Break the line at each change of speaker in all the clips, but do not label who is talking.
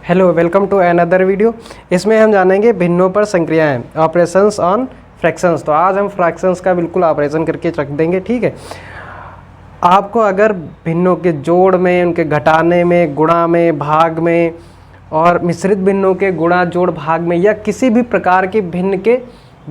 Hello, welcome to another video. इसमें हम जानेंगे भिन्नों पर संक्रियाएं, ऑपरेशंस ऑन फ्रैक्शंस। तो आज हम फ्रैक्शंस का बिल्कुल ऑपरेशन करके रख देंगे, ठीक है। आपको अगर भिन्नों के जोड़ में, उनके घटाने में, गुणा में, भाग में और मिश्रित भिन्नों के गुणा जोड़ भाग में या किसी भी प्रकार के भिन्न के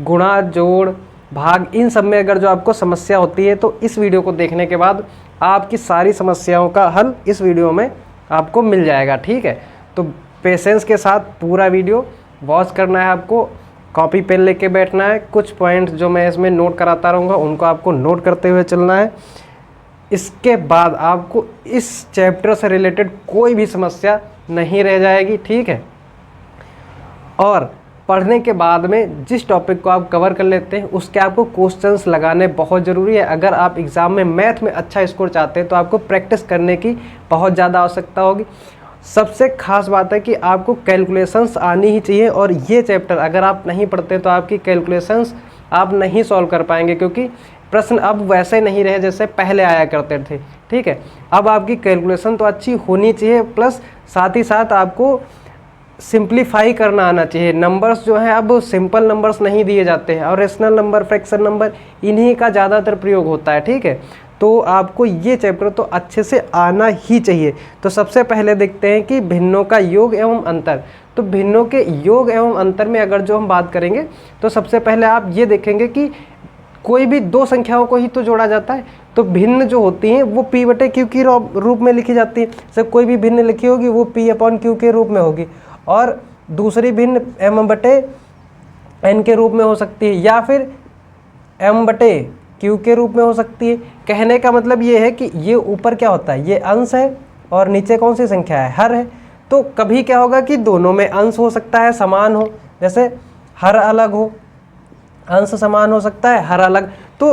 गुणा जोड़ भाग, इन सब में अगर जो आपको समस्या होती है तो इस वीडियो को देखने के बाद आपकी सारी समस्याओं का हल इस वीडियो में आपको मिल जाएगा, ठीक है। तो पेशेंस के साथ पूरा वीडियो वॉच करना है, आपको कॉपी पेन लेके बैठना है। कुछ पॉइंट्स जो मैं इसमें नोट कराता रहूँगा उनको आपको नोट करते हुए चलना है। इसके बाद आपको इस चैप्टर से रिलेटेड कोई भी समस्या नहीं रह जाएगी, ठीक है। और पढ़ने के बाद में जिस टॉपिक को आप कवर कर लेते हैं उसके आपको क्वेश्चंस लगाने बहुत ज़रूरी है। अगर आप एग्ज़ाम में मैथ में अच्छा स्कोर चाहते हैं तो आपको प्रैक्टिस करने की बहुत ज़्यादा आवश्यकता होगी। सबसे खास बात है कि आपको कैलकुलेशंस आनी ही चाहिए, और ये चैप्टर अगर आप नहीं पढ़ते तो आपकी कैलकुलेशंस आप नहीं सॉल्व कर पाएंगे, क्योंकि प्रश्न अब वैसे नहीं रहे जैसे पहले आया करते थे, ठीक है। अब आपकी कैलकुलेशन तो अच्छी होनी चाहिए, प्लस साथ ही साथ आपको सिंप्लीफाई करना आना चाहिए। नंबर्स जो हैं अब सिंपल नंबर्स नहीं दिए जाते हैं, और रेशनल नंबर, फ्रैक्शन नंबर, इन्हीं का ज़्यादातर प्रयोग होता है, ठीक है। तो आपको ये चैप्टर तो अच्छे से आना ही चाहिए। तो सबसे पहले देखते हैं कि भिन्नों का योग एवं अंतर। तो भिन्नों के योग एवं अंतर में अगर जो हम बात करेंगे तो सबसे पहले आप ये देखेंगे कि कोई भी दो संख्याओं को ही तो जोड़ा जाता है। तो भिन्न जो होती हैं वो p बटे q के रूप में लिखी जाती है। जैसे कोई भी भिन्न लिखी होगी वो p अपॉन q के रूप में होगी, और दूसरी भिन्न m बटे n के रूप में हो सकती है, या फिर m बटे q के रूप में हो सकती है। कहने का मतलब ये है कि ये ऊपर क्या होता है, ये अंश है, और नीचे कौन सी संख्या है, हर है। तो कभी क्या होगा कि दोनों में अंश हो सकता है समान हो, जैसे हर अलग हो, अंश समान हो सकता है, हर अलग। तो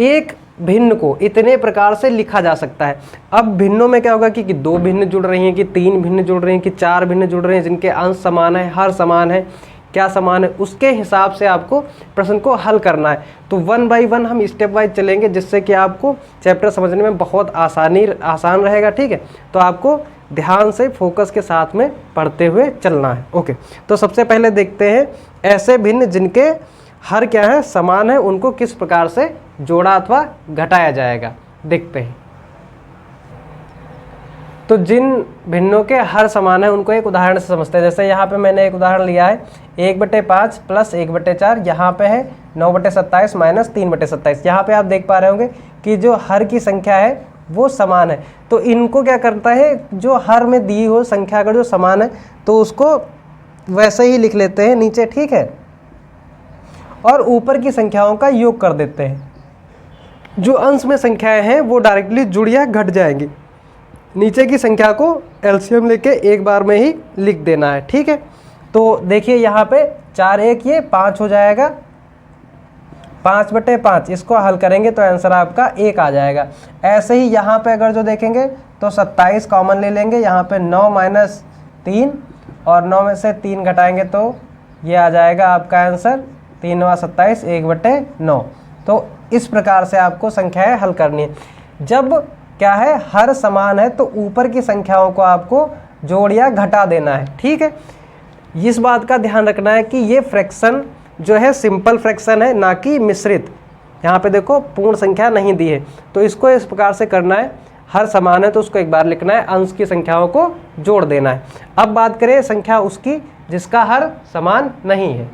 एक भिन्न को इतने प्रकार से लिखा जा सकता है। अब भिन्नों में क्या होगा कि दो भिन्न जुड़ रही हैं, कि तीन भिन्न जुड़ रही हैं, कि चार भिन्न जुड़ रहे हैं, जिनके अंश समान है, हर समान है, क्या समान है, उसके हिसाब से आपको प्रश्न को हल करना है। तो वन बाय वन हम स्टेप वाइज चलेंगे, जिससे कि आपको चैप्टर समझने में बहुत आसान रहेगा, ठीक है। तो आपको ध्यान से फोकस के साथ में पढ़ते हुए चलना है, ओके। तो सबसे पहले देखते हैं ऐसे भिन्न जिनके हर क्या है, समान है, उनको किस प्रकार से जोड़ा अथवा घटाया जाएगा, देखते हैं। तो जिन भिन्नों के हर समान है उनको एक उदाहरण से समझते हैं। जैसे यहाँ पे मैंने एक उदाहरण लिया है, 1/5 प्लस 1/4, यहाँ पे है 9/27 माइनस 3/27। यहाँ पे आप देख पा रहे होंगे कि जो हर की संख्या है वो समान है। तो इनको क्या करता है, जो हर में दी हो संख्या अगर जो समान है तो उसको वैसे ही लिख लेते हैं नीचे, ठीक है, और ऊपर की संख्याओं का योग कर देते हैं। जो अंश में संख्याएं हैं वो डायरेक्टली जुड़ या घट जाएंगी। नीचे की संख्या को एलसीएम लेके एक बार में ही लिख देना है, ठीक है। तो देखिए यहाँ पे 4 1 ये 5 हो जाएगा, 5/5 इसको हल करेंगे तो आंसर आपका 1 आ जाएगा। ऐसे ही यहाँ पे अगर जो देखेंगे तो 27 कॉमन ले लेंगे, यहाँ पे 9 माइनस 3, और 9 में से 3 घटाएंगे तो ये आ जाएगा आपका आंसर 3 9 27, 1/9। तो इस प्रकार से आपको संख्याएं हल करनी है। जब क्या है, हर समान है तो ऊपर की संख्याओं को आपको जोड़ या घटा देना है, ठीक है। इस बात का ध्यान रखना है कि ये फ्रैक्शन जो है सिंपल फ्रैक्शन है, ना कि मिश्रित। यहाँ पे देखो पूर्ण संख्या नहीं दी है, तो इसको इस प्रकार से करना है। हर समान है तो उसको एक बार लिखना है, अंश की संख्याओं को जोड़ देना है। अब बात करें संख्या उसकी जिसका हर समान नहीं है।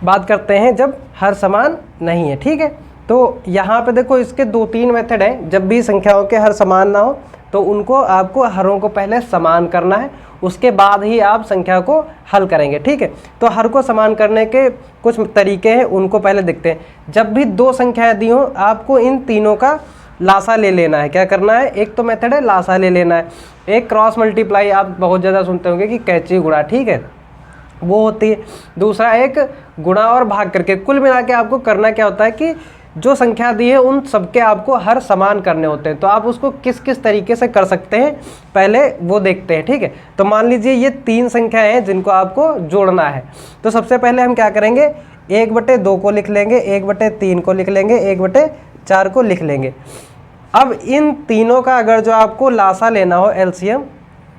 बात करते हैं जब हर समान नहीं है, ठीक है। तो यहाँ पे देखो इसके 2-3 मेथड हैं। जब भी संख्याओं के हर समान ना हो तो उनको आपको हरों को पहले समान करना है, उसके बाद ही आप संख्या को हल करेंगे, ठीक है। तो हर को समान करने के कुछ तरीके हैं, उनको पहले देखते हैं। जब भी दो संख्याएं दी हों आपको इन तीनों का लासा ले लेना है। क्या करना है, एक तो मेथड है लासा ले लेना है। एक क्रॉस मल्टीप्लाई आप बहुत ज़्यादा सुनते होंगे कि कैची गुणा, ठीक है, वो होती है। दूसरा एक गुणा और भाग करके। कुल मिला के आपको करना क्या होता है कि जो संख्या दी है उन सबके आपको हर समान करने होते हैं। तो आप उसको किस किस तरीके से कर सकते हैं पहले वो देखते हैं, ठीक है। तो मान लीजिए ये 3 संख्याएं हैं जिनको आपको जोड़ना है। तो सबसे पहले हम क्या करेंगे, 1/2 को लिख लेंगे, 1/3 को लिख लेंगे, 1/4 को लिख लेंगे। अब इन तीनों का अगर जो आपको लासा लेना हो, एलसीएम,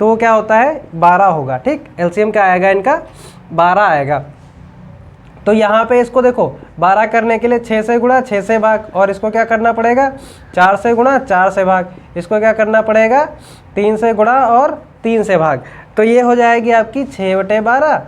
तो वो क्या होता है 12 होगा। ठीक, एलसीएम क्या आएगा इनका 12 आएगा। तो यहाँ पे इसको देखो 12 करने के लिए 6 से गुणा 6 से भाग, और इसको क्या करना पड़ेगा 4 से गुणा 4 से भाग, इसको क्या करना पड़ेगा 3 से गुणा और 3 से भाग। तो ये हो जाएगी आपकी 6/12,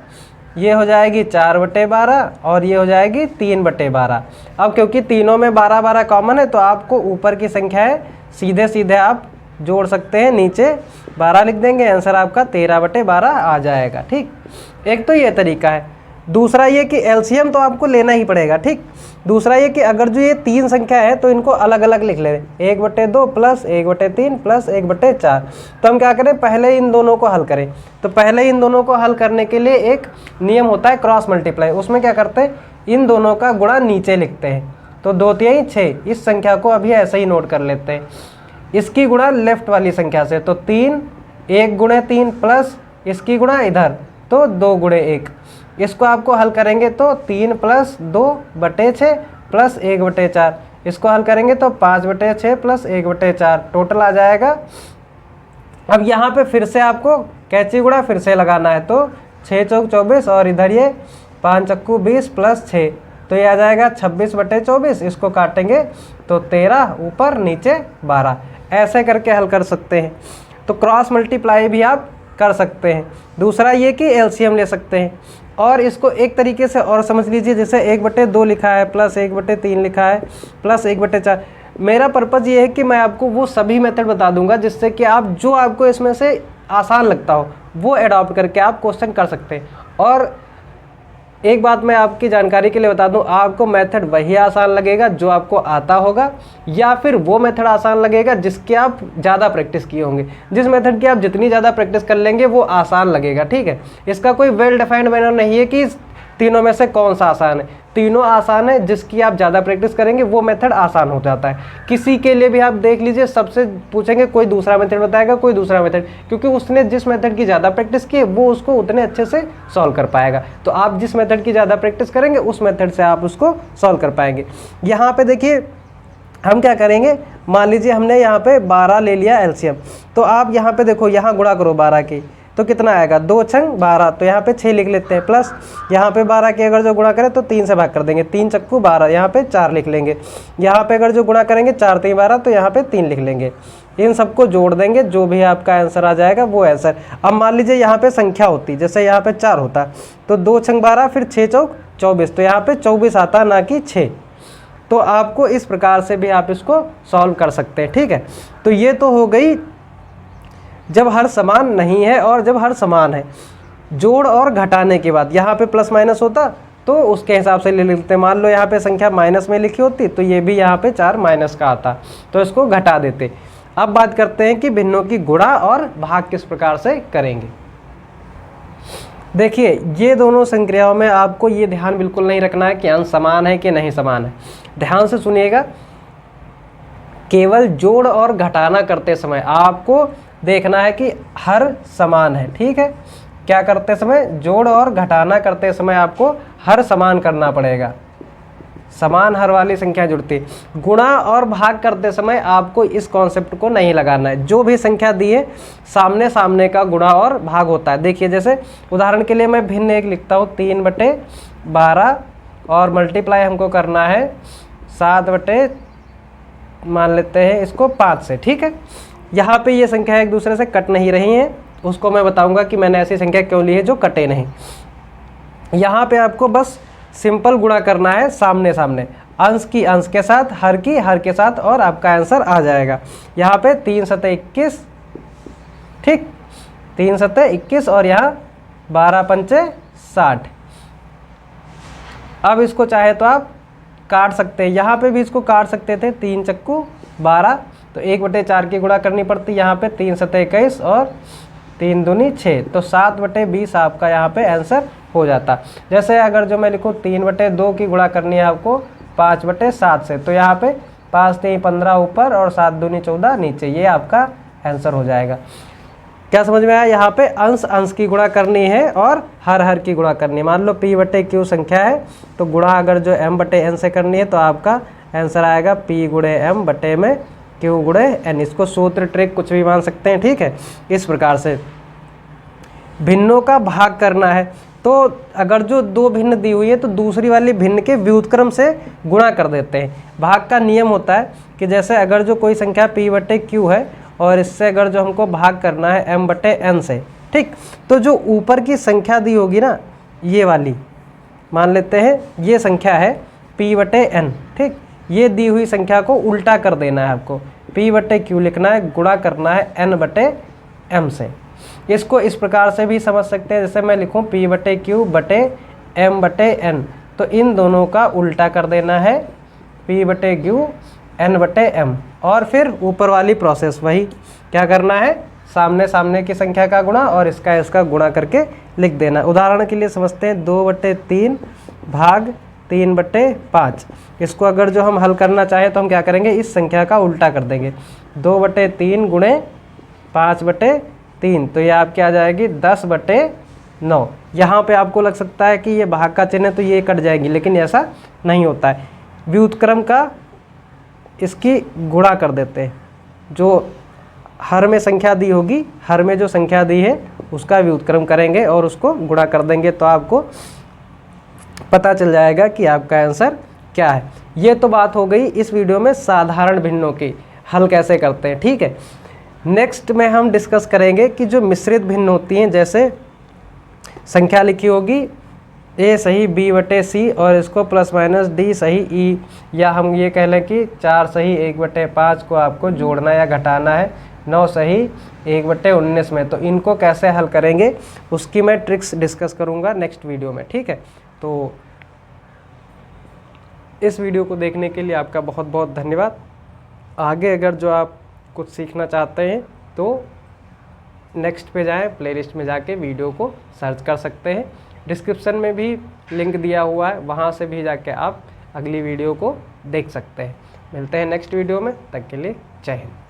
ये हो जाएगी 4/12 और ये हो जाएगी 3/12। अब क्योंकि तीनों में 12-12 कॉमन है तो आपको ऊपर की संख्या है सीधे सीधे आप जोड़ सकते हैं, नीचे 12 लिख देंगे, आंसर आपका 13/12 आ जाएगा। ठीक, एक तो ये तरीका है। दूसरा ये कि एलसीएम तो आपको लेना ही पड़ेगा। ठीक, दूसरा ये कि अगर जो ये 3 संख्या है तो इनको अलग अलग लिख ले, 1/2 प्लस 1/3 प्लस 1/4। तो हम क्या करें, पहले इन दोनों को हल करें। तो पहले इन दोनों को हल करने के लिए एक नियम होता है क्रॉस मल्टीप्लाई, उसमें क्या करते हैं इन दोनों का गुणा नीचे लिखते हैं। तो 2 3 6, इस संख्या को अभी ऐसे ही नोट कर लेते हैं, इसकी गुणा लेफ्ट वाली संख्या से, तो 3, 1 गुणे 3 प्लस इसकी गुणा इधर तो 2 गुणे 1। इसको आपको हल करेंगे तो 3 प्लस 2/6 प्लस 1/4, इसको हल करेंगे तो 5/6 प्लस 1/4 टोटल आ जाएगा। अब यहाँ पे फिर से आपको कैंची गुणा फिर से लगाना है, तो 6 चौक 24 और इधर ये 5 चक्कू 20 प्लस 6, तो ये आ जाएगा 26/24। इसको काटेंगे तो 13, ऊपर नीचे 12, ऐसे करके हल कर सकते हैं। तो क्रॉस मल्टीप्लाई भी आप कर सकते हैं। दूसरा ये कि एलसीएम ले सकते हैं, और इसको एक तरीके से और समझ लीजिए, जैसे 1/2 लिखा है प्लस 1/3 लिखा है प्लस 1/4। मेरा पर्पज़ ये है कि मैं आपको वो सभी मेथड बता दूंगा जिससे कि आप जो आपको इसमें से आसान लगता हो वो एडॉप्ट करके आप क्वेश्चन कर सकते हैं। और एक बात मैं आपकी जानकारी के लिए बता दूं, आपको मेथड वही आसान लगेगा जो आपको आता होगा, या फिर वो मेथड आसान लगेगा जिसके आप ज़्यादा प्रैक्टिस किए होंगे। जिस मेथड की आप जितनी ज़्यादा प्रैक्टिस कर लेंगे वो आसान लगेगा। ठीक है, इसका कोई वेल डिफाइंड मैनर नहीं है कि तीनों में से कौन सा आसान है, तीनों आसान है, जिसकी आप ज़्यादा प्रैक्टिस करेंगे वो मेथड आसान हो जाता है। किसी के लिए भी आप देख लीजिए, सबसे पूछेंगे कोई दूसरा मेथड बताएगा, कोई दूसरा मेथड, क्योंकि उसने जिस मेथड की ज़्यादा प्रैक्टिस की है वो उसको उतने अच्छे से सॉल्व कर पाएगा। तो आप जिस मेथड की ज़्यादा प्रैक्टिस करेंगे उस मेथड से आप उसको सॉल्व कर पाएंगे। यहाँ पर देखिए हम क्या करेंगे, मान लीजिए हमने यहाँ पे 12 ले लिया एलसीएम, तो आप यहाँ पे देखो, यहाँ गुणा करो 12 की, तो कितना आएगा 2 छंग 12, तो यहाँ पे 6 लिख लेते हैं, प्लस यहाँ पे 12 की अगर जो गुणा करें तो 3 से भाग कर देंगे, 3 चक्कू 12, यहाँ पे 4 लिख लेंगे। यहाँ पे अगर जो गुणा करेंगे 4 3 12, तो यहाँ पे 3 लिख लेंगे। इन सबको जोड़ देंगे, जो भी आपका आंसर आ जाएगा वो आंसर। अब मान लीजिए यहाँ पे संख्या होती, जैसे यहाँ पे 4 होता, तो 2 छंग 12 फिर 6 चौक 24, तो यहाँ पे 24 आता ना कि 6। तो आपको इस प्रकार से भी आप इसको सॉल्व कर सकते हैं। ठीक है, तो ये तो हो गई जब हर समान नहीं है और जब हर समान है। जोड़ और घटाने के बाद यहाँ पे प्लस माइनस होता तो उसके हिसाब से ले लेते हैं। मान लो यहाँ पे संख्या माइनस में लिखी होती तो ये भी यहाँ पे 4 माइनस का आता, तो इसको घटा देते। अब बात करते हैं कि भिन्नों की गुणा और भाग किस प्रकार से करेंगे। देखिए ये दोनों संक्रियाओं में आपको ये ध्यान बिल्कुल नहीं रखना है कि अंश समान है कि नहीं समान है। ध्यान से सुनिएगा, केवल जोड़ और घटाना करते समय आपको देखना है कि हर समान है। ठीक है, क्या करते समय, जोड़ और घटाना करते समय आपको हर समान करना पड़ेगा, समान हर वाली संख्या जुड़ती। गुणा और भाग करते समय आपको इस कॉन्सेप्ट को नहीं लगाना है। जो भी संख्या दी है सामने सामने का गुणा और भाग होता है। देखिए जैसे उदाहरण के लिए मैं भिन्न एक लिखता हूँ, 3/12 और मल्टीप्लाई हमको करना है 7 मान लेते हैं इसको 5 से। ठीक है, यहाँ पे ये संख्या एक दूसरे से कट नहीं रही हैं, उसको मैं बताऊंगा कि मैंने ऐसी संख्या क्यों ली है जो कटे नहीं। यहाँ पे आपको बस सिंपल गुणा करना है सामने सामने, अंश की अंश के साथ, हर की हर के साथ, और आपका आंसर आ जाएगा। यहाँ पे 3 सते 21, ठीक, 3 सते 21 और यहाँ 12 पंचे 60। अब इसको चाहे तो आप काट सकते हैं, यहाँ पे भी इसको काट सकते थे, 3 चक्कू 12, तो 1/4 की गुणा करनी पड़ती। यहाँ पे 3 सते 21 और 3 दूनी 6, तो 7/20 आपका यहाँ पे आंसर हो जाता। जैसे अगर जो मैं लिखूँ 3/2 की गुणा करनी है आपको 5/7 से, तो यहाँ पे 5 3 15 ऊपर और 7 दूनी 14 नीचे, ये आपका आंसर हो जाएगा। क्या समझ में आया? यहाँ पे अंश अंश की गुणा करनी है और हर हर की गुणा करनी है। मान लो P/Q संख्या है तो गुणा अगर जो M/N से करनी है तो आपका आंसर आएगा P/M/Q/N। इसको सूत्र ट्रिक कुछ भी मान सकते हैं। ठीक है, इस प्रकार से भिन्नों का भाग करना है, तो अगर जो दो भिन्न दी हुई है तो दूसरी वाली भिन्न के व्युत्क्रम से गुणा कर देते हैं। भाग का नियम होता है कि जैसे अगर जो कोई संख्या p/q है और इससे अगर जो हमको भाग करना है m/n से, ठीक, तो जो ऊपर की संख्या दी होगी ना, ये वाली मान लेते हैं ये संख्या है p/n, ठीक, ये दी हुई संख्या को उल्टा कर देना है आपको, p/q लिखना है, गुणा करना है n/m से। इसको इस प्रकार से भी समझ सकते हैं, जैसे मैं लिखूं p/q/m/n, तो इन दोनों का उल्टा कर देना है p/q n/m, और फिर ऊपर वाली प्रोसेस वही क्या करना है, सामने सामने की संख्या का गुणा और इसका गुणा करके लिख देना। उदाहरण के लिए समझते हैं 2/3 भाग 3/5। इसको अगर जो हम हल करना चाहें तो हम क्या करेंगे, इस संख्या का उल्टा कर देंगे, 2/3 गुणे 5/3, तो ये आपके आ जाएगी 10/9। यहाँ पे आपको लग सकता है कि ये भाग का चिन्ह है तो ये कट जाएगी, लेकिन ऐसा नहीं होता है। व्युत्क्रम का इसकी गुणा कर देते हैं, जो हर में संख्या दी होगी, हर में जो संख्या दी है उसका व्युत्क्रम करेंगे और उसको गुणा कर देंगे, तो आपको पता चल जाएगा कि आपका आंसर क्या है। ये तो बात हो गई इस वीडियो में साधारण भिन्नों की हल कैसे करते हैं, ठीक है। नेक्स्ट में हम डिस्कस करेंगे कि जो मिश्रित भिन्न होती हैं, जैसे संख्या लिखी होगी a सही b/c और इसको +- d सही e, या हम ये कह लें कि 4 सही 1/5 को आपको जोड़ना या घटाना है 9 सही 1/19 में, तो इनको कैसे हल करेंगे उसकी मैं ट्रिक्स डिस्कस करूँगा नेक्स्ट वीडियो में, ठीक है। तो इस वीडियो को देखने के लिए आपका बहुत बहुत धन्यवाद। आगे अगर जो आप कुछ सीखना चाहते हैं तो नेक्स्ट पे जाएं, प्लेलिस्ट में जाके वीडियो को सर्च कर सकते हैं, डिस्क्रिप्शन में भी लिंक दिया हुआ है, वहाँ से भी जाके आप अगली वीडियो को देख सकते हैं। मिलते हैं नेक्स्ट वीडियो में, तब के लिए जय हिंद।